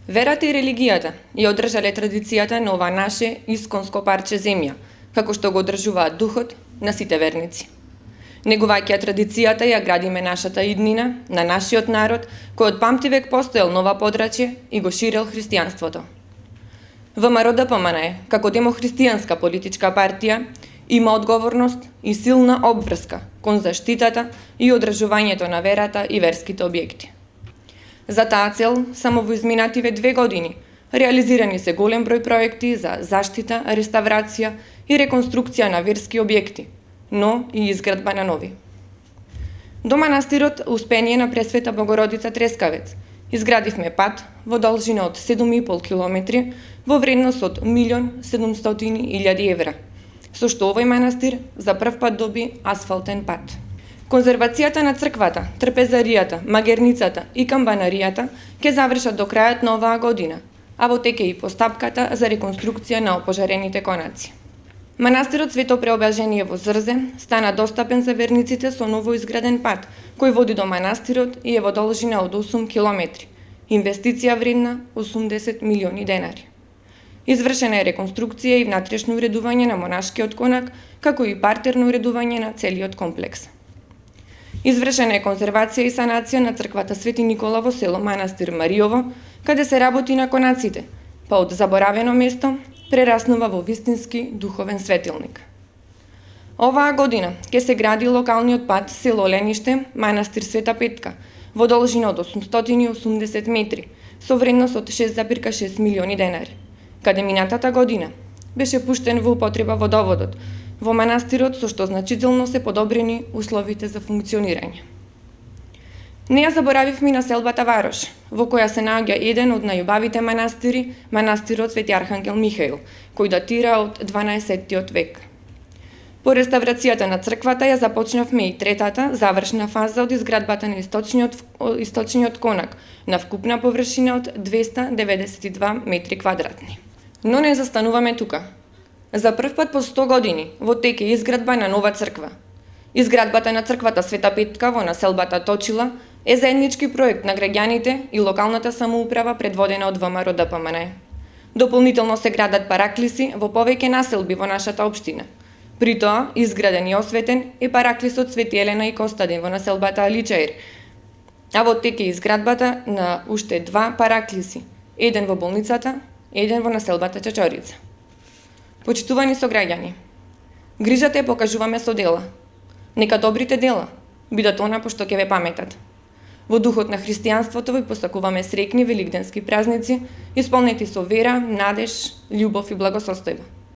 Верата и религијата ја одржале традицијата на ова наше исконско парче земја, како што го одржуваат духот на сите верници. Негувајќи традицијата ја градиме нашата иднина, на нашиот народ, кој од памтивек постоел нова подрачје и го ширел христијанството. ВМРО-ДПМН е, како демохристијанска политичка партија, има одговорност и силна обврска кон заштитата и одржувањето на верата и верските објекти. За таа цел, само во изминативе 2 години, реализирани се голем број проекти за заштита, реставрација и реконструкција на верски објекти, но и изградба на нови. До манастирот Успение на Пресвета Богородица Трескавец изградивме пат во должина од 7,5 километри во вредност од 1.700.000 евра, со што овој манастир за прв пат доби асфалтен пат. Конзервацијата на црквата, трпезаријата, магерницата и камбанаријата ќе завршат до крајот на оваа година, а во тек е и постапката за реконструкција на опожарените конаци. Манастирот Свето Преображение во Зрзе стана достапен за верниците со ново изграден пат, кој води до манастирот и е во должина од 8 километри. Инвестиција вредна 80 милиони денари. Извршена е реконструкција и внатрешно уредување на монашкиот конак, како и партерно уредување на целиот комплекс. Извршена е конзервација и санација на црквата Свети Никола во село Манастир Мариово, каде се работи на конаците, па од заборавено место прераснува во вистински духовен светилник. Оваа година ќе се гради локалниот пат село Лениште, Манастир Света Петка, во должина од 880 метри, со вредност од 6,6 милиони денари, каде минатата година беше пуштен во употреба водоводот во манастирот, со што значително се подобрени условите за функционирање. Не ја заборавивме на селбата Варош, во која се наоѓа еден од најубавите манастири, манастирот Свети Архангел Михаил, кој датира од 12 век. По реставрацијата на црквата ја започнавме и третата, завршна фаза од изградбата на источниот конак, на вкупна површина од 292 метри квадратни. Но не застануваме тука. За прв пат по 100 години во тек е изградба на нова црква. Изградбата на црквата Света Петка во населбата Точила е заеднички проект на граѓаните и локалната самоуправа предводена од ВМРО-ДПМН. Дополнително се градат параклиси во повеќе населби во нашата општина. При тоа, изграден и осветен е параклисот Свети Елена и Костадин во населбата Аличаир, а во тек е изградбата на уште 2 параклиси, еден во болницата, еден во населбата Чачорица. Почитувани сограѓани, грижата ја покажуваме со дела. Нека добрите дела бидат она пошто ќе ве паметат. Во духот на христијанството ви посакуваме среќни великденски празници, исполнети со вера, надеж, љубов и благосостојба.